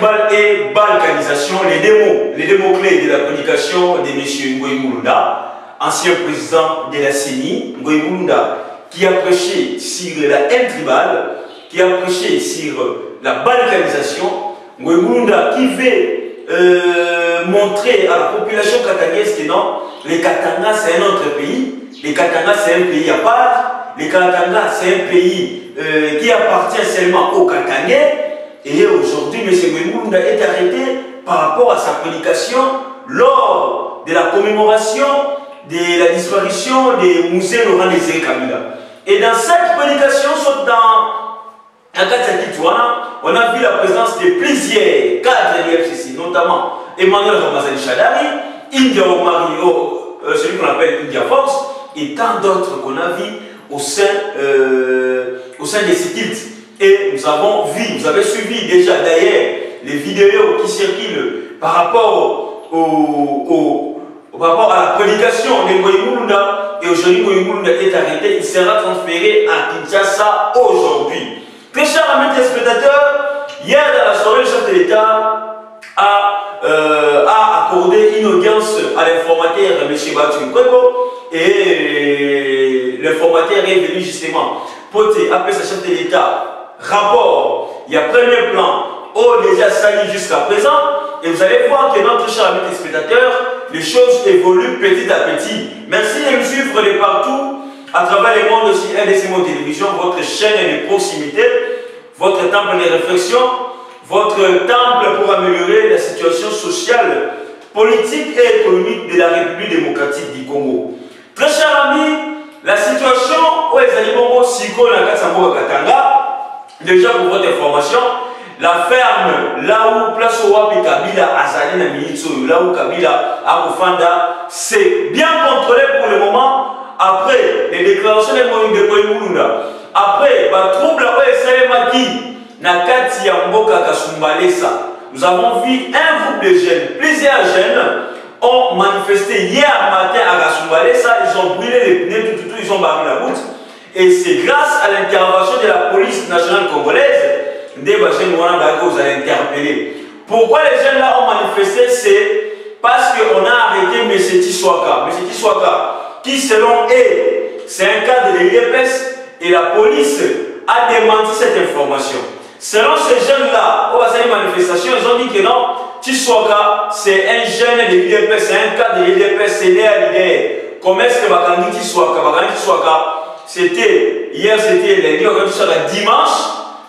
tribal et balkanisation, les deux mots-clés de la prédication de M. Ngoï Mulunda, ancien président de la CENI, Ngoï Mulunda, qui a prêché sur la haine tribale, qui a prêché sur la balkanisation, Ngoï Mulunda qui veut montrer à la population katangnaise que non, les Katanga c'est un autre pays, les Katanga c'est un pays à part, les Katanga c'est un pays qui appartient seulement aux Katangais. Et aujourd'hui, M. Ngoï Mulunda est arrêté par rapport à sa prédication lors de la commémoration de la disparition des musées Laurent Désiré Kabila. Et dans cette prédication, dans la on a vu la présence de plusieurs cadres du FCC, notamment Emmanuel Ramazani Chadari, India Omari, celui qu'on appelle India Force, et tant d'autres qu'on a vus au sein des sites. Et nous avons vu, vous avez suivi déjà d'ailleurs les vidéos qui circulent par rapport à la prédication de Ngoï Mulunda. Et aujourd'hui, Ngoï Mulunda est arrêté, il sera transféré à Kinshasa aujourd'hui. Très chers amis téléspectateurs, hier dans la soirée, le chef de l'État a accordé une audience à l'informateur M. Batu Kwebo. Et l'informateur est venu justement porter après sa chef de l'État rapport, il y a premier plan, déjà sali jusqu'à présent, et vous allez voir que notre cher ami téléspectateur, les choses évoluent petit à petit. Merci de nous suivre de partout, à travers le monde aussi, RDC Monde Télévision, votre chaîne de proximité, votre temple de réflexion, votre temple pour améliorer la situation sociale, politique et économique de la République démocratique du Congo. Très chers amis, la situation où les animaux Siko na Katsambo Katanga, déjà pour votre information, la ferme, là où place au Wapi Kabila Azali na Militso, là où Kabila Akufanda, c'est bien contrôlé pour le moment. Après les déclarations de Ngoï Mulunda, après le trouble na kati ya Mboka Kasumbalesa, nous avons vu un groupe de jeunes, plusieurs jeunes ont manifesté hier matin à Kasumbalesa, ils ont brûlé les pneus, ils ont barré la route. Et c'est grâce à l'intervention de la police nationale congolaise, des jeunes vous allez interpeller. Pourquoi les jeunes là ont manifesté? C'est parce qu'on a arrêté M. Tiswaka. M. Tiswaka, qui selon eux, c'est un cadre de l'IEPS, et la police a démenti cette information. Selon ces jeunes-là, au sein de manifestation, ils ont dit que non, Tiswaka, c'est un jeune de l'IEPS, c'est un cadre de l'IEPS, c'est l'idée. Comment est-ce que Bakandi Tiswaka, c'était, hier c'était lundi, aujourd'hui sera dimanche,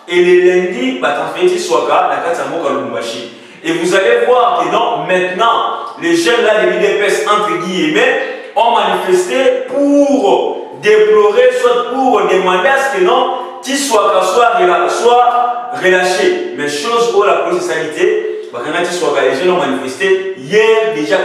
et le lundi, Tiswaka, la Katsambo Kalumbashi. Et vous allez voir que non, maintenant, les jeunes là de l'IDPS, entre guillemets, ont manifesté pour déplorer, soit pour demander à ce que non, Tiswaka soit relâché. Mais chose pour la police de sanité, les jeunes ont manifesté. Hier, déjà,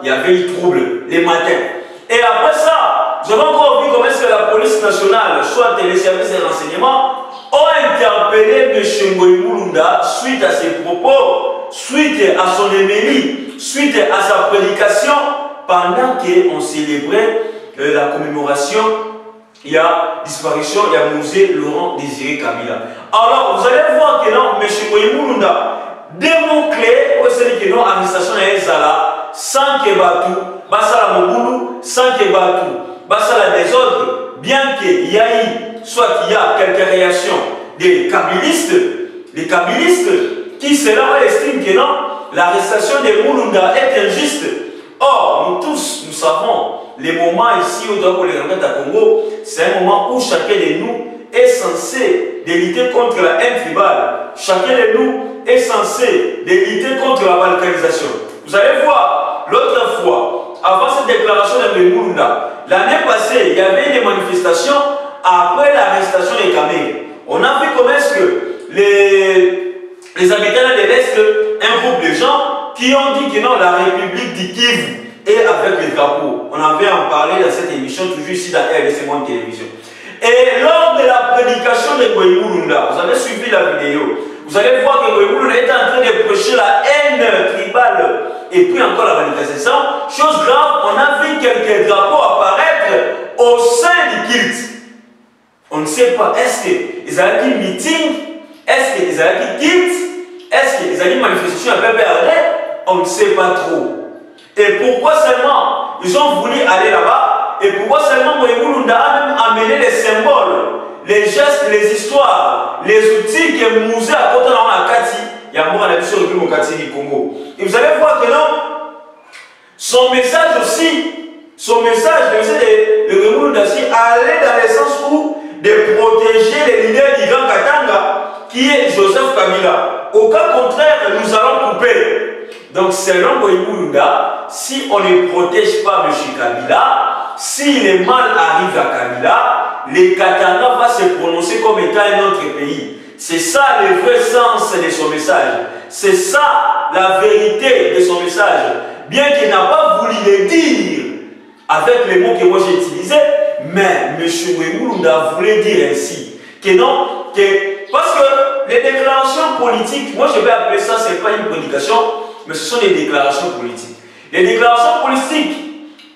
il y avait eu trouble les matins. Et après ça, nous avons encore vu comment est-ce que la police nationale, soit les services de renseignement, ont interpellé M. Ngoï Mulunda suite à ses propos, suite à son émélie, suite à sa prédication, pendant qu'on célébrait la commémoration. Il y a disparition, il y a musée Laurent Désiré Kabila. Alors, vous allez voir que non, M. Ngoï Mulunda, des mots-clés, c'est que non, arrestation à Ezala, sans que Batou, Basala Moboulou, sans que Batou, Basala désordre, bien qu'il y ait, soit il y a quelques réactions des kabylistes qui, cela estiment que non, l'arrestation de Mulunda est injuste. Or, nous tous, nous savons, les moments ici au Congo, c'est un moment où chacun de nous est censé de lutter contre la haine tribale. Chacun de nous est censé de lutter contre la balkanisation. Vous allez voir, l'autre fois, avant cette déclaration de Mulunda, l'année passée, il y avait des manifestations après l'arrestation des Kamé. On a vu comment est-ce que les habitants de l'Est, un groupe de gens qui ont dit que non, la République du Kivu est avec les drapeaux. On avait en parlé dans cette émission, toujours ici dans RDC Monde Télévision. Et lors de la prédication de Ngoï Mulunda, vous avez suivi la vidéo, vous allez voir que Ngoï Mulunda est en train de prêcher la haine tribale et puis encore la manifestation. Chose grave, on a vu quelques drapeaux apparaître au sein du culte. On ne sait pas, est-ce qu'ils avaient un meeting, est-ce qu'ils avaient un culte, Est-ce que les animaux manifestations à PPRD? On ne sait pas trop. Et pourquoi seulement ils ont voulu aller là-bas? Et pourquoi seulement Moïmoulunda a même amené les symboles, les gestes, les histoires, les outils que Mouzé a porté dans la Kati? Il y a moi à la mission de Kati du Congo. Et vous allez voir que non, son message aussi, son message, le Moïmoulunda aussi, allait dans le sens où de protéger les leaders du Grand Katanga, qui est Joseph Kabila. Au cas contraire, nous allons couper. Donc, selon Moïmoulunda, si on ne protège pas M. Kabila, si le mal arrive à Kabila, les Katanga vont se prononcer comme étant un autre pays. C'est ça le vrai sens de son message. C'est ça la vérité de son message. Bien qu'il n'a pas voulu le dire avec les mots que moi j'ai utilisés, mais M. Moïmoulunda voulait dire ainsi. Que non, parce que les déclarations politiques, moi je vais appeler ça, ce n'est pas une prédication, mais ce sont des déclarations politiques. Les déclarations politiques,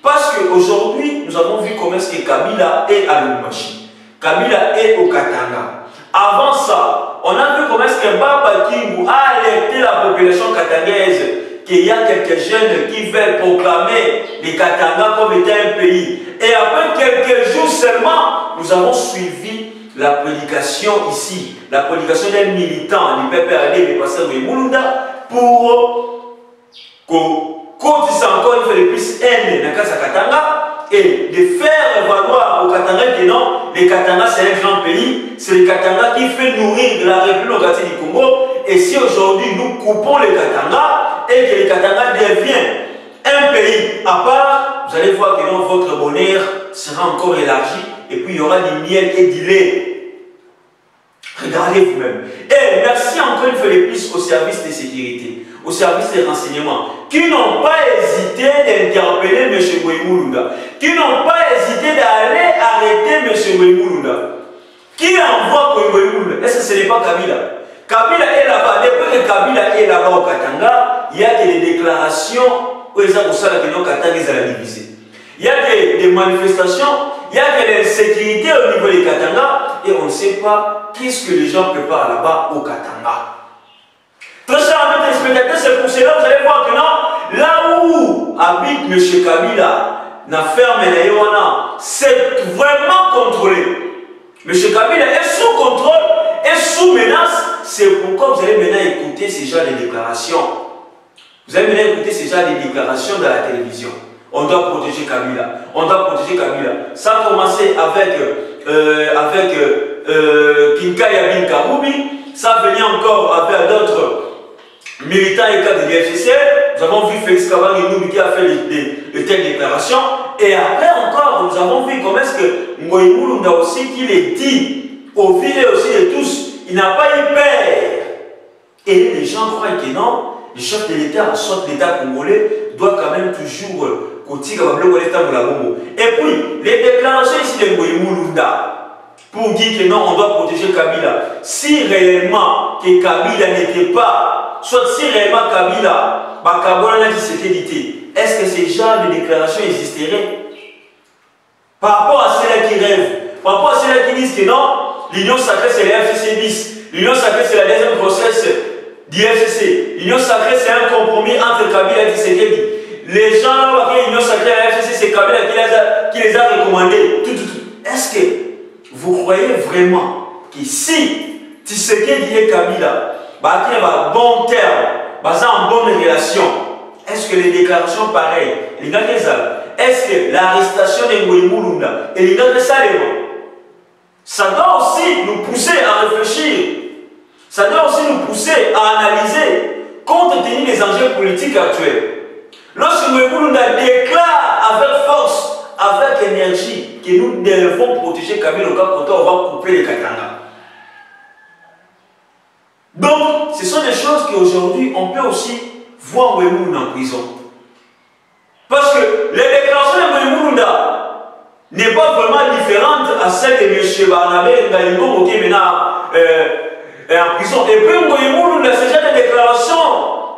parce qu'aujourd'hui, nous avons vu comment est-ce que Kabila est à Lubumbashi. Kabila est au Katanga. Avant ça, on a vu comment est-ce que Baba Kingu a alerté la population katangaise qu'il y a quelques jeunes qui veulent proclamer les Katanga comme étant un pays. Et après quelques jours seulement, nous avons suivi la prédication ici, la prédication d'un militant du PPRD, du pasteur Moïmoulunda, pour continuer encore une fois de plus haine dans Kasa Katanga et de faire valoir au Katanga que non, les Katanga c'est un grand pays, c'est le Katanga qui fait nourrir la République démocratique du Congo. Et si aujourd'hui nous coupons les Katanga et que les Katanga deviennent un pays à part, vous allez voir que non, votre bonheur sera encore élargi et puis il y aura du miel et du lait. Regardez vous-même. Et merci encore une fois de plus au service de sécurité, au service des renseignements, qui n'ont pas hésité d'interpeller M. Moïmoulunda, qui n'ont pas hésité d'aller arrêter M. Moïmoulunda. Qui envoie Moïmoulunda? Est-ce que ce n'est pas Kabila? Kabila est là-bas. Depuis que Kabila est là-bas au Katanga, il y a que des déclarations où les gens au Katanga ils allaient diviser. Il y a des manifestations, il y a que des sécurités au niveau des Katanga, et on ne sait pas qu'est-ce que les gens préparent là-bas au Katanga. Très chers amis téléspectateurs, c'est pour cela que vous allez voir que non, là où habite M. Kabila, la ferme et c'est vraiment contrôlé. M. Kabila est sous contrôle, est sous menace. C'est pourquoi vous allez maintenant écouter ces genres de déclarations. Vous allez maintenant écouter ces genres de déclarations dans la télévision. On doit protéger Kabila. On doit protéger Kabila. Ça a commencé avec Kinkaya Bin Karoubi. Ça a venu encore avec d'autres militants et cadres de l'FCC. Nous avons vu Félix Kabangi qui a fait de telles déclarations. Et après encore, nous avons vu comment est-ce que Moïmoulunda aussi, qui est dit au fil aussi de tous, il n'a pas eu peur. Et les gens croient que non, le chef de l'État, soit l'État congolais, doit quand même toujours et puis, les déclarations ici de Moïmoulunda pour dire que non, on doit protéger Kabila. Si réellement que Kabila n'était pas, soit si réellement Kabila, est-ce que ces genres de déclarations existeraient? Par rapport à ceux-là qui rêvent, par rapport à ceux-là qui disent que non, l'Union sacrée c'est la FCC bis, l'Union sacrée c'est la deuxième grossesse du FCC, l'Union sacrée c'est un compromis entre Kabila et Tshisekedi. Les gens là qui l'Union sacrée à la FCC, c'est Kabila qui les a recommandés. Est-ce que vous croyez vraiment que si Tshisekedi et Kabila qui ont un bon terme, en bonne relation, est-ce que les déclarations pareilles, est-ce que l'arrestation de Moïmoulunda et les gars de Salemo, ça doit aussi nous pousser à réfléchir, ça doit aussi nous pousser à analyser compte tenu des enjeux politiques actuels. Lorsque Moïmoulunda déclare avec force, avec énergie, que nous devons protéger Kabila au cas contraire, on va couper les Katanga. Donc, ce sont des choses qu'aujourd'hui, on peut aussi voir Moïmoulunda en prison. Parce que les déclarations de Moïmoulunda n'est pas vraiment différente à celle de M. Barnabé Ngalingo qui est maintenant en prison. Et puis Moïmoulunda, ce genre de déclarations,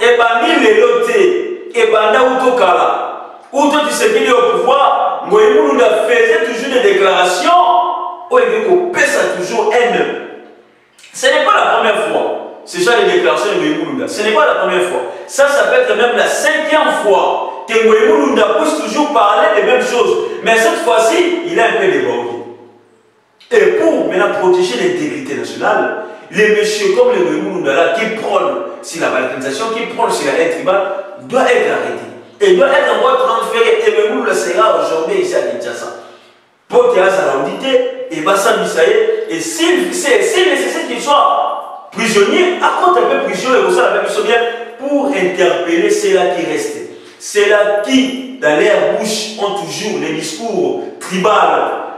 et parmi les lotés, et Banda Outokala, où tu sais qu'il est au pouvoir, Moïmoulunda faisait toujours des déclarations où il dit qu'on pèse toujours haine. Ce n'est pas la première fois. ce genre de déclaration de Ngoï Mulunda. Ce n'est pas la première fois. Ça peut être même la 5e fois que Ngoï Mulunda puisse toujours parler des mêmes choses. Mais cette fois-ci, il a un peu débordé. Et pour maintenant protéger l'intégrité nationale, les messieurs comme les Ngoï Mulunda là, qui prônent sur la balkanisation, qui prônent sur la haine tribale, doivent être arrêtés. Et doivent être en voie transférés. Et Ngoï Mulunda sera aujourd'hui ici à Kinshasa. Pour qu'il y ait sa audité, et Bassa Missaye, et s'il nécessite qu'il soit prisonnier, à compte un peu prison, et ça la même chose bien, pour interpeller ceux-là qui restent. Ceux-là qui, dans leur bouche, ont toujours les discours tribaux,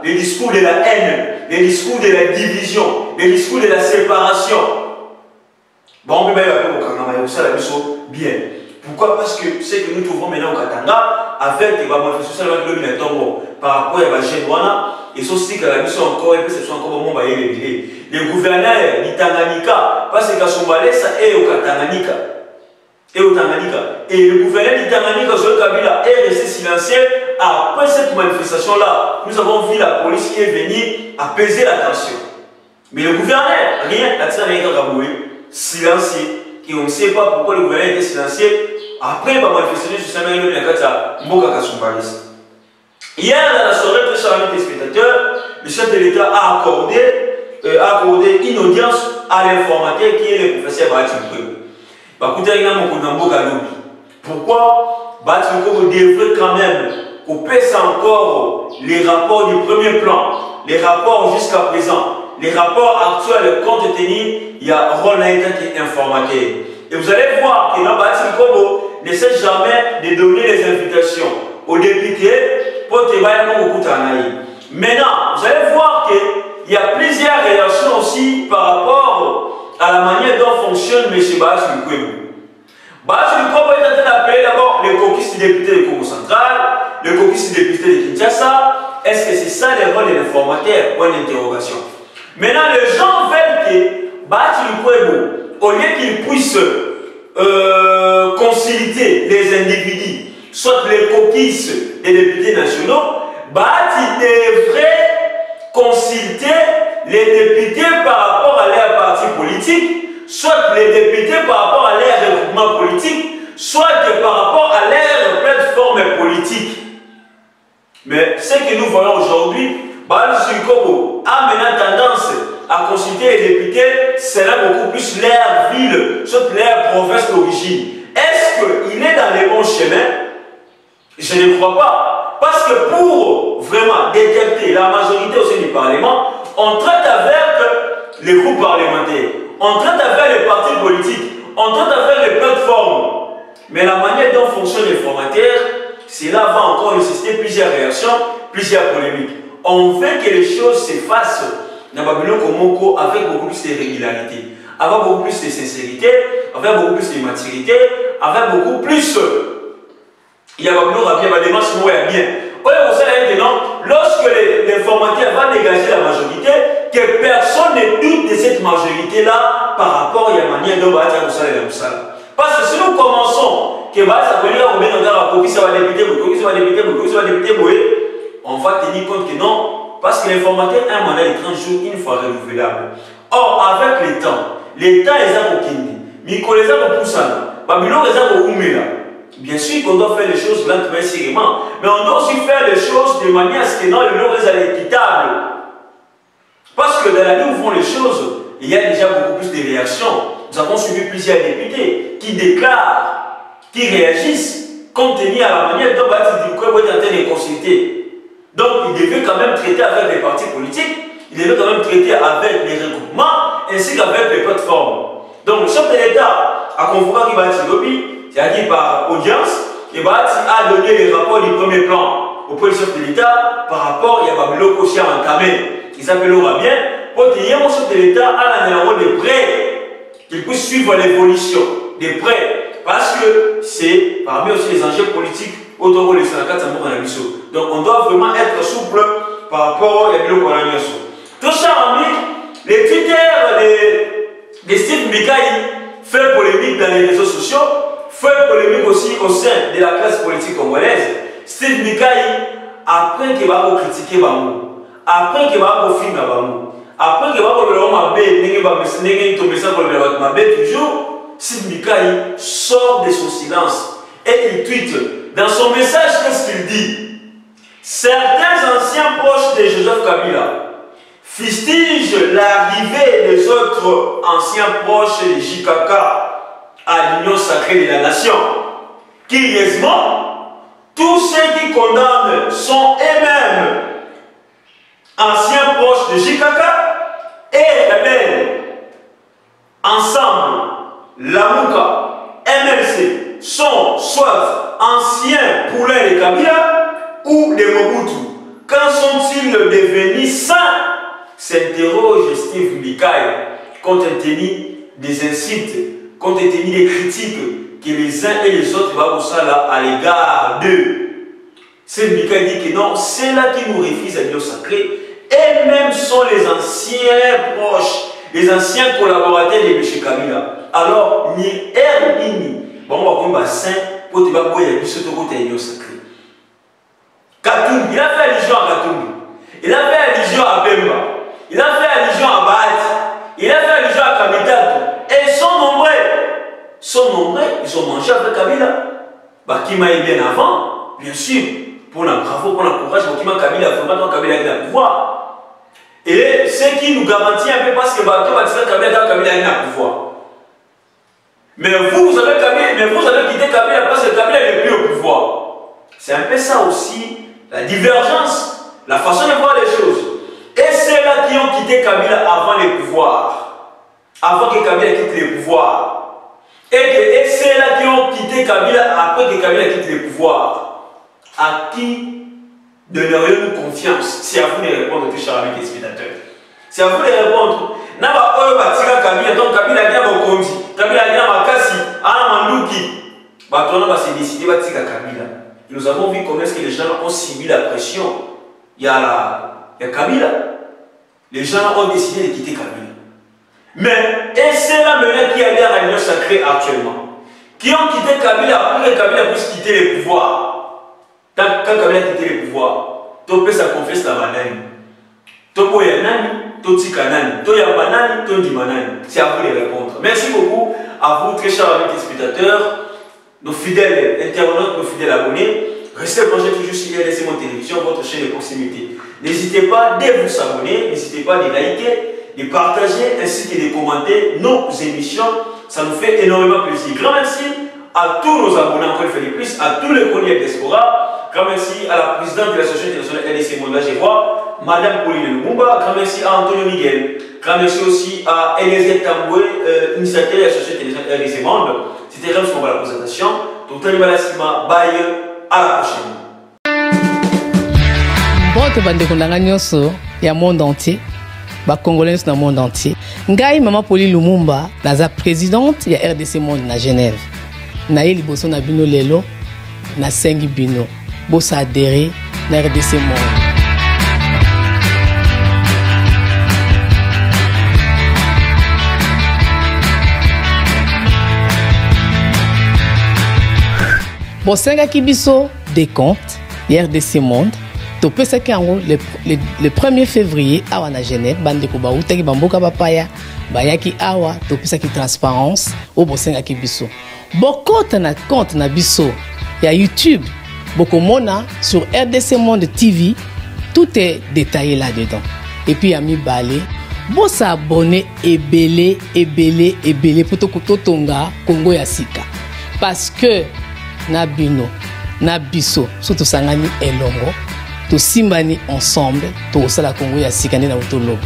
les discours de la haine, les discours de la division, les discours de la séparation. Bon, on peut bien appeler au Kangama, et ça la même chose bien. Pourquoi? Parce que ce que nous trouvons maintenant au Katanga, avec les manifestations par rapport à la Génoana, et ceci que la mission encore, et puis c'est encore au moment les gouverneurs d'Itanganika, parce que Kassombale, ça est au Katanganyika. Et au Tanganyika. Et le gouverneur d'Itanganika, Zoé Kabila, est resté silencieux. Après cette manifestation-là, nous avons vu la police qui est venue apaiser la tension. Mais le gouverneur, rien, la Tanganyika Kaboué, silencieux. Et on ne sait pas pourquoi le gouverneur était silencieux. Après la manifestation, je sais même que Mboka Kassombale. Hier, dans la soirée, très chers amis téléspectateurs, le chef de l'État a accordé une audience à l'informateur qui est le professeur Batimko. Pourquoi Batimko devrait quand même couper encore les rapports du premier plan, les rapports jusqu'à présent, les rapports actuels compte tenu, il y a Ronald qui est informateur. Et vous allez voir que Batimko ne sait jamais de donner les invitations aux députés. Maintenant, vous allez voir qu'il y a plusieurs réactions aussi par rapport à la manière dont fonctionne M. Batimko. Batimko est en train d'appeler d'abord les caucus du député du Congo central, le caucus du député de Kinshasa. Est-ce que c'est ça le rôle de l'informateur? Point d'interrogation. Maintenant, les gens veulent que Batimko, au lieu qu'il puisse concilier les individus, soit les caucus des députés nationaux, il devrait consulter les députés par rapport à leur parti politique, soit les députés par rapport à leur regroupement politique, soit par rapport à leur plateforme politique. Mais ce que nous voyons aujourd'hui, Batimko a maintenant tendance à consulter les députés, c'est là beaucoup plus leur ville, soit leur province d'origine. Est-ce qu'il est dans les bons chemins? Je ne crois pas. Parce que pour vraiment détecter la majorité au sein du Parlement, on traite avec les groupes parlementaires, on traite avec les partis politiques, on traite avec les plateformes. Mais la manière dont fonctionnent les formateurs, cela va encore nécessiter plusieurs réactions, plusieurs polémiques. On veut que les choses se fassent dans Babylone Komoko avec beaucoup plus de régularité, avec beaucoup plus de sincérité, avec beaucoup plus de maturité, avec beaucoup plus. Il y a bien démarche, il y a bien. Lorsque l'informateur va dégager la majorité, que personne ne doute de cette majorité-là par rapport à la manière dont parce que si nous commençons, que on va tenir compte que non, parce que l'informateur a un mandat de 30 jours, une fois renouvelable. Or, avec le temps est au Kindi, Miko les a au Poussana, Babylone les a au Oumela. Bien sûr qu'on doit faire les choses lentement et sérieusement, mais on doit aussi faire les choses de manière à ce que non, le lot est équitable. Parce que dans la vie où font les choses, il y a déjà beaucoup plus de réactions. Nous avons suivi plusieurs députés qui déclarent, qui réagissent, compte tenu à la manière dont Batimko est en train de consulter. Donc il devait quand même traiter avec les partis politiques, il devait quand même traiter avec les regroupements, ainsi qu'avec les plateformes. Donc le chef de l'État a convoqué Batimko, c'est-à-dire par audience, et a donné les rapports du premier plan au premier chef de l'État par rapport à Babylone Kosia entamé, qui s'appelle bien, pour que le chef de l'État a un rôle de près, qu'il puisse suivre l'évolution de près, parce que c'est parmi aussi les enjeux politiques autour de Sénat Donc on doit vraiment être souple par rapport à Babylone Kosia. Tout ça, amis, les Twitter de Steve Mikaï fait polémique dans les réseaux sociaux. Fait polémique aussi au sein de la classe politique congolaise. Steve Mikaï, après qu'il va critiquer Bamou, après qu'il va filmer Bamou, après que toujours, Sid Mikai sort de son silence et il tweete. Dans son message, qu'est-ce qu'il dit? Certains anciens proches de Joseph Kabila fustigent l'arrivée des autres anciens proches de JKK à l'Union sacrée de la nation. Curieusement, tous ceux qui condamnent sont eux-mêmes anciens proches de JKK et rebelles. Ensemble, Lamuka, MLC sont soit anciens poulains de Kabila ou de Mobutu. Quand sont-ils devenus saints? S'interroge Steve Mikai, compte tenu des insultes, compte tenu des critiques que les uns et les autres vont à l'égard d'eux. Steve Mikai dit que non, c'est là qui nous refusent à l'Union sacrée. Et même sont les anciens proches, les anciens collaborateurs de M. Kabila. Alors, ni R ni bon, on va saint pour te battre et puis surtout côté l'Union sacrée. Katumbi, il a fait allusion à Katumbi, il a fait allusion à Bemba, il a fait allusion à Bahati, il a fait allusion à Kamitato. Et ils sont nombreux, ils ont mangé avec Kabila. Bah, qui m'a aidé bien avant, bien sûr, pour la bravo, pour l'encourage, pour qui m'a Kabila, vraiment Kabila a le pouvoir. Et ce qui nous garantit un peu parce que Bato va dire Kabila a le pouvoir. Mais vous avez quitté Kabila parce que Kabila n'est plus au pouvoir. C'est un peu ça aussi, la divergence, la façon de voir les choses. Et ceux-là qui ont quitté Kabila avant le pouvoir, avant que Kabila quitte le pouvoir, et ceux-là qui ont quitté Kabila après que Kabila quitte le pouvoir, à qui donneriez-nous confiance? C'est à vous de répondre, chers amis téléspectateurs. C'est à vous de répondre. Naba oyo batika Kabila, donc Kabila a bien Mokonzi, Kabila a bien Makasi, Manduki. Batona va se décider batika Kabila. Nous avons vu comment est-ce que les gens ont subi la pression. Il y a Kabila. Les gens ont décidé de quitter Kabila. Mais, et c'est là maintenant qui adhèrent à l'Union sacrée actuellement, qui ont quitté Kabila après que Kabila puisse quitter le pouvoir. Quand Kabila a quitté le pouvoir, tu peux sa confiance dans la banane. Tu peux y aller, tu peux y aller, tu peux y aller, tu peux y aller. C'est à vous de répondre. Merci beaucoup à vous, très chers amis téléspectateurs, nos fidèles internautes, nos fidèles abonnés. Restez branchés toujours sur RDC Monde Télévision, votre chaîne de proximité. N'hésitez pas de vous abonner, n'hésitez pas de liker, de partager ainsi que de commenter nos émissions. Ça nous fait énormément plaisir. Grand merci à tous nos abonnés, encore une fois de plus, à tous les chroniques Diaspora. Grand merci à la présidente de l'association internationale RDC Monde, je vois, Madame Pauline Lumumba. Grand merci à Antonio Miguel. Grand merci aussi à Eliezer Tamboué, initiateur de l'association internationale RDC Monde. C'était Rams pour la présentation. Donc, bye, à la prochaine. Bon, bandeko nanga nyonso ya monde entier, ba congolais dans le monde entier. Ngai Maman Pauline Lumumba, naza présidente ya RDC Monde na Genève. Na ye liboso na bino lelo, na sengi bino. Bosa adhéré na RDC Monde. Bosenga Kibiso des comptes, RDC Monde. To peut ça le 1er février à Genève, bandeko ba utaki bamboka bapaya, bayaki awa, to peut ça qui transparence au Bosenga Kibiso. Bokota na compte na biso ya YouTube, bokomona sur RDC Monde TV, tout est détaillé là-dedans. Et puis ami balé, bo s'abonner ebele pour to tonga Congo ya sika. Parce que na bino, na biso, surtout sangani elongo, to simbani ensemble, to osala Congo ya sikane na utoloba.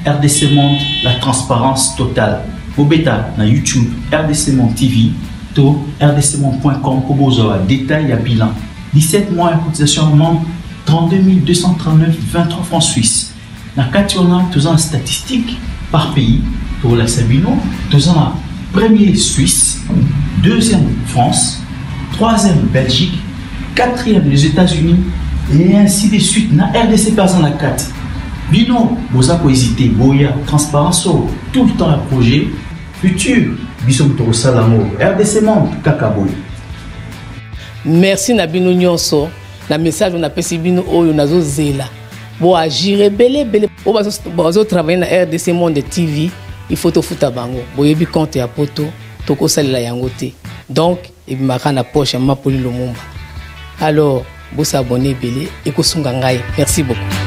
RDC Monde, la transparence totale. Bobeta na YouTube, RDC Monde TV, to rdcmonde.com pour vos détails et bilan. 17 mois de cotisation membre, 32 239, 23 francs suisses. Na Kationa, tous en statistiques par pays, pour la Sabino, tous en premier Suisse, deuxième France, troisième Belgique, quatrième les États-Unis et ainsi de suite. Na RDC personne la 4. Bino, vous avez hésité, boya, transparence, tout le temps un projet futur. Bissom Toro Salamo, RDC Monde, Kakaboy. Merci na bino nyonso. Na message on appelle si bino oyo nazo zela. Bon, agir belé. Bon, travailler na RDC Monde TV, il faut tout foutre bango. Bon, yebi compte ya poto, toko salela yangote. Donc, il m'a na poche ma poli Lumumba. Alors, vous s'abonnez belé et ko sunga ngai. Merci beaucoup.